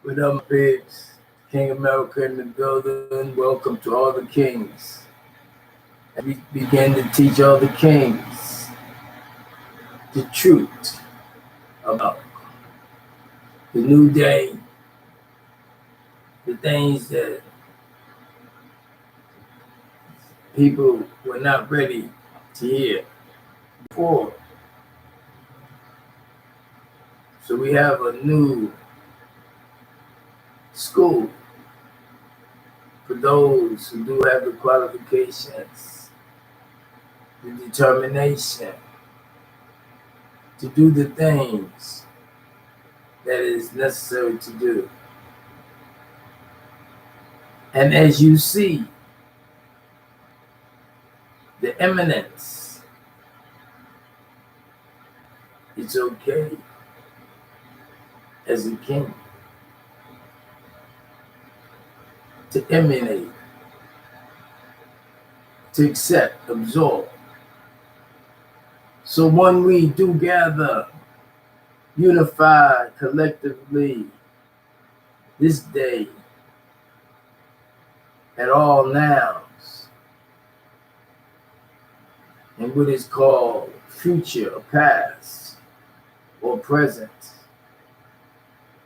With them pigs, King America in the building. Welcome to all the kings. And we begin to teach all the kings the truth about the new day, the things that people were not ready to hear before. So we have a new school for those who do have the qualifications, the determination to do the things that is necessary to do. And as you see, the eminence, it's okay as a king to emanate, to accept, absorb. So when we do gather, unified collectively this day at all nouns in what is called future or past or present,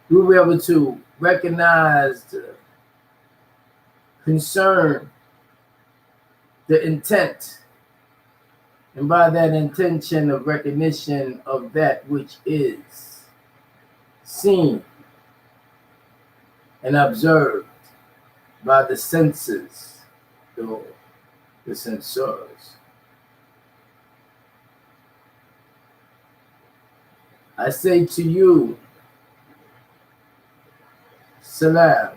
we'll be able to recognize the concern, the intent, and by that intention of recognition of that which is seen and observed by the senses, or the sensors. I say to you, salam.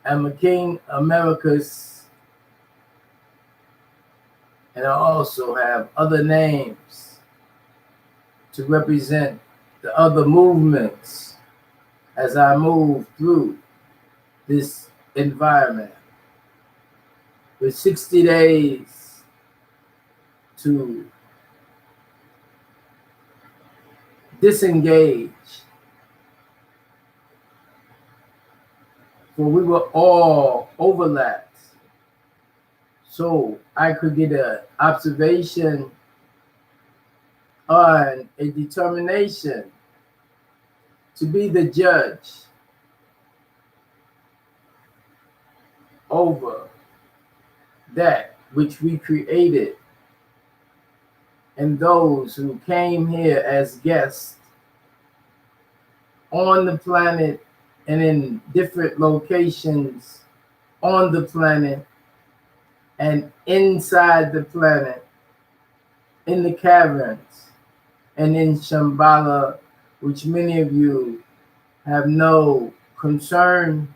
I'm a King Americas, and I also have other names to represent the other movements as I move through this environment. With 60 days to disengage, for we were all overlapped. So I could get an observation on a determination to be the judge over that which we created and those who came here as guests on the planet and in different locations on the planet and inside the planet, in the caverns and in Shambhala, which many of you have no concern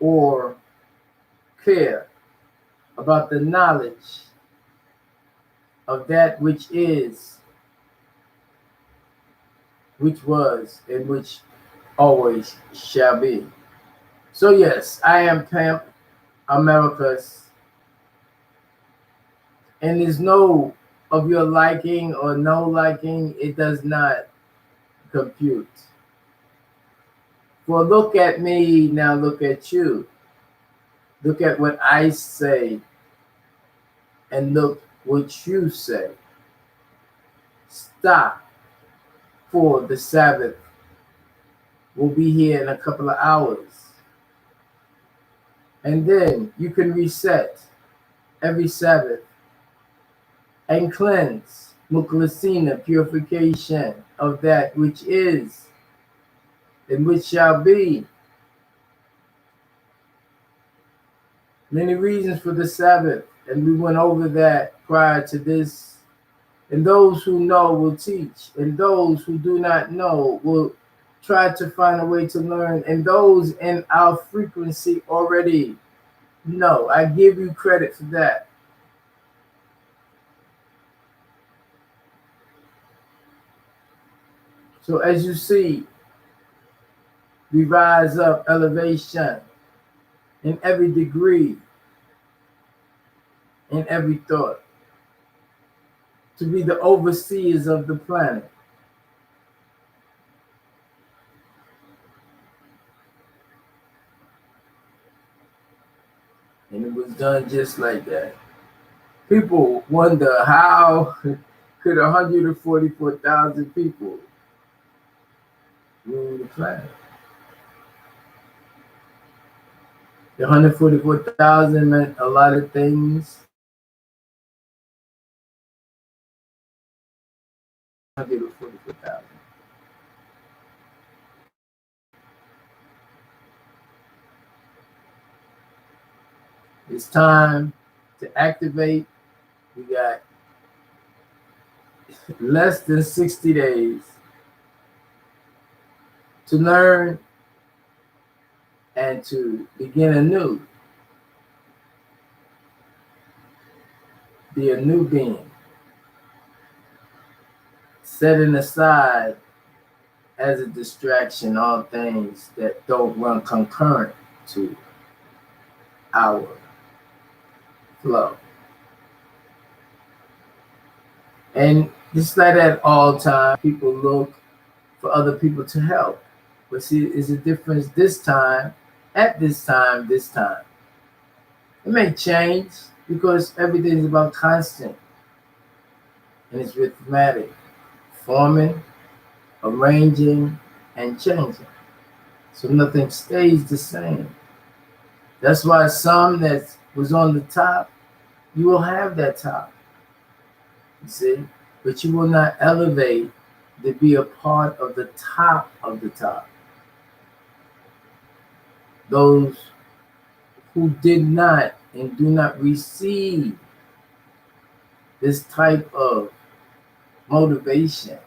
or care about the knowledge of that which is, which was, and which always shall be. So yes, I am P.I.M.P. Americas, and there's no of your liking or no liking, it does not compute. For look at me, now look at you. Look at what I say, and look what you say. Stop for the Sabbath. We'll be here in a couple of hours. And then you can reset every Sabbath and cleanse, muklasina, purification of that which is and which shall be. Many reasons for the Sabbath, and we went over that prior to this. And those who know will teach, and those who do not know will try to find a way to learn, and those in our frequency already know. I give you credit for that. So as you see, we rise up elevation in every degree, in every thought. to be the overseers of the planet. And it was done just like that. People wonder how could 144,000 people rule the planet. The 144,000 meant a lot of things. 144,000. It's time to activate. We got less than 60 days to learn and to begin anew. Be a new being, setting aside as a distraction all things that don't run concurrent to our flow. And just like at all times, people look for other people to help. But see, it's a difference this time, at this time, this time. It may change because everything is about constant and it's rhythmic, forming, arranging, and changing. So nothing stays the same. That's why some that was on the top, you will have that top. You see? But you will not elevate to be a part of the top of the top. Those who did not and do not receive this type of motivation,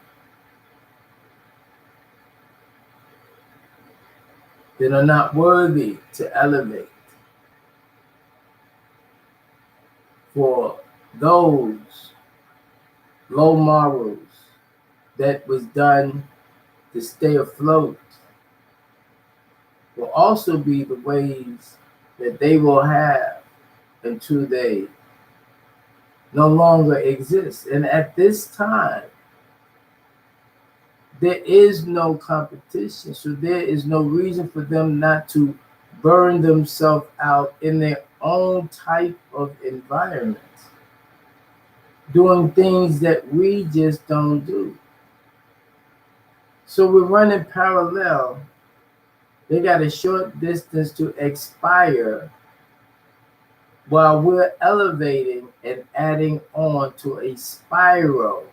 that are not worthy to elevate. For those low morals that was done to stay afloat will also be the ways that they will have until they no longer exist. And at this time, there is no competition. So there is no reason for them not to burn themselves out in their own type of environment, doing things that we just don't do. So we're running parallel. They got a short distance to expire while we're elevating and adding on to a spiral.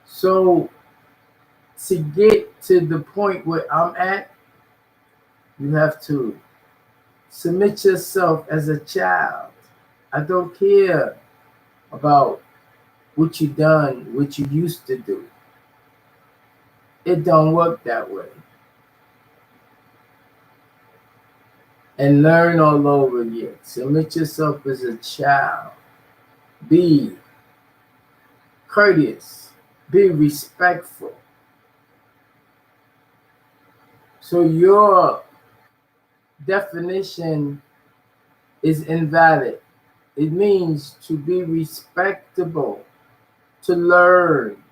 So to get to the point where I'm at, you have to submit yourself as a child. I don't care about what you done, what you used to do. It don't work that way. And learn all over again. Submit yourself as a child. Be courteous. Be respectful. So your definition is invalid. It means to be respectable, to learn,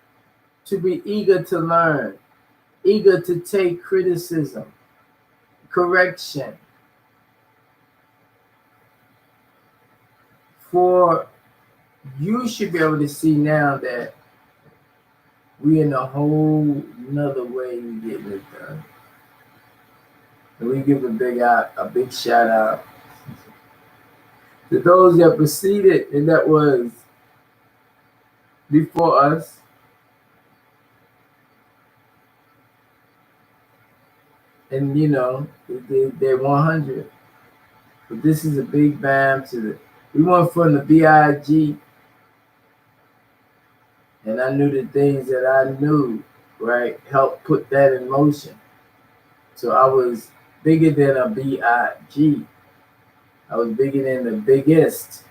to be eager to learn, eager to take criticism, correction. For you should be able to see now that we in a whole nother way we getting it done. And we give a big shout out to those that preceded and that was before us. And they did their 100. But this is a big bam to the. We went from the BIG, and I knew the things that I knew, right, helped put that in motion. So I was bigger than a BIG. I was bigger than the biggest.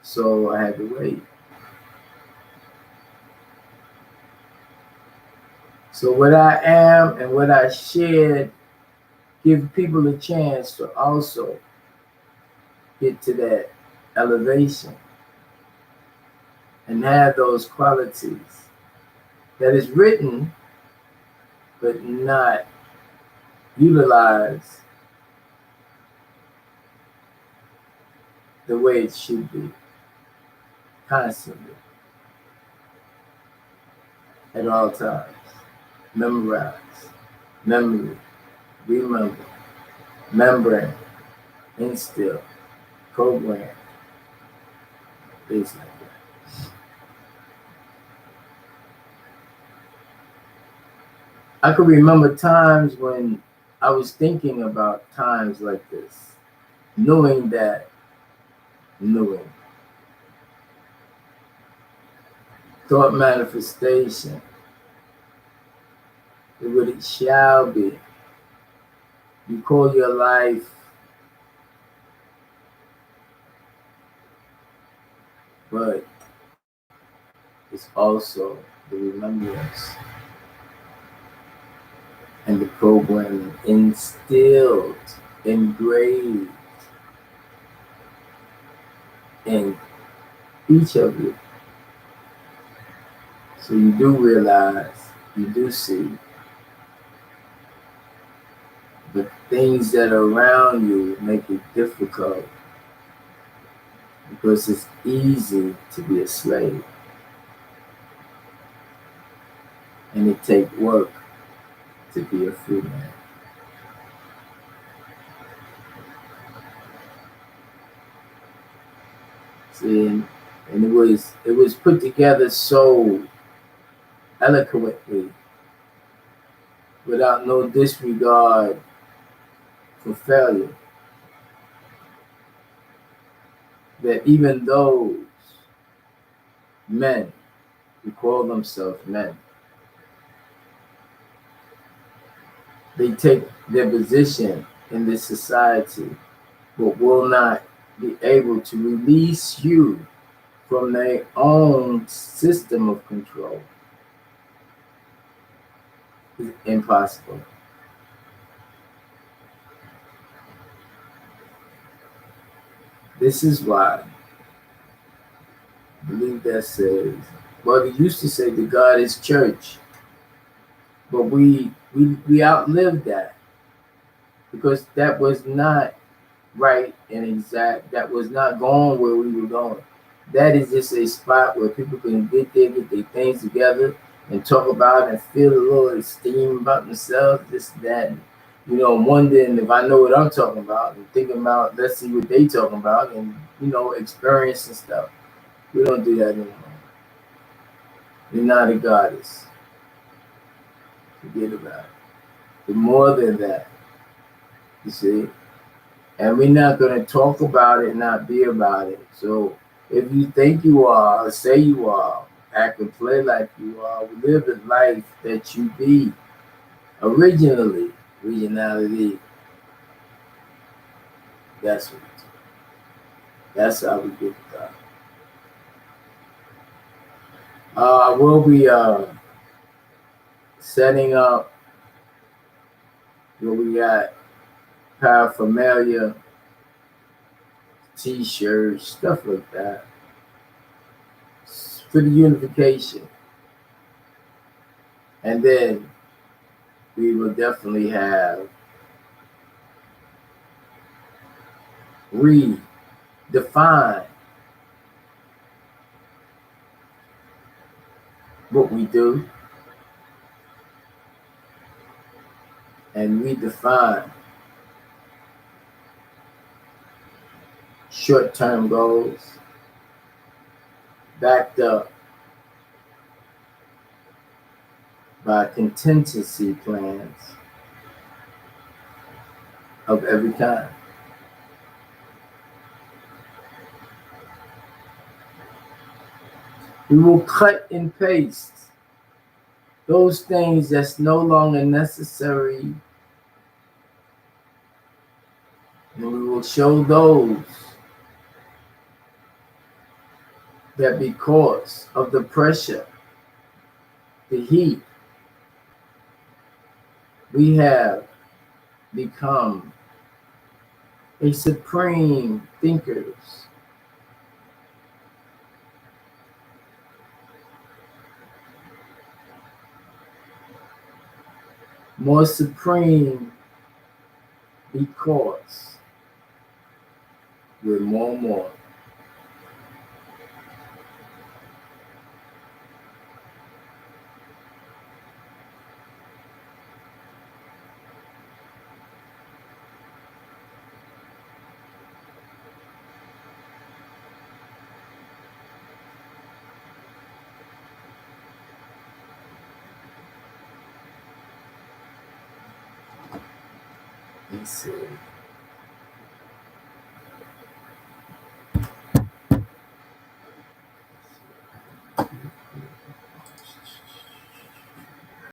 So I had to wait. So what I am and what I shared give people a chance to also get to that elevation and have those qualities that is written but not utilized the way it should be, constantly, at all times. Memorize, memory, remember, membrane, instill, program, things like that. I could remember times when I was thinking about times like this, knowing thought manifestation, what it shall be. You call your life, but it's also the remembrance and the programming instilled, engraved in each of you. So you do realize, you do see the things that are around you make it difficult because it's easy to be a slave. And it takes work to be a free man. See, and it was put together so eloquently, without no disregard for failure, that even those men who call themselves men, they take their position in this society, but will not be able to release you from their own system of control. It's impossible. This is why I believe that says, well, they used to say that God is church, but we outlived that because that was not right and exact. That was not going where we were going. That is just a spot where people can get there, get their things together, and talk about and feel a little esteem about themselves, this, that. And, wondering if I know what I'm talking about and thinking about, let's see what they talking about and, experience and stuff. We don't do that anymore. You're not a goddess. Forget about it. You're more than that. You see? And we're not going to talk about it, not be about it. So if you think you are, or say you are, act and play like you are, live the life that you be originally, originality, that's what it's. That's how we get it done. I will be setting up where we got paraphernalia, t-shirts, stuff like that, for the unification. And then we will definitely have redefine what we do and redefine short-term goals backed up by contingency plans of every kind. We will cut and paste those things that's no longer necessary, and we will show those that because of the pressure, the heat, We have become a supreme thinkers, more supreme because we're more. He said.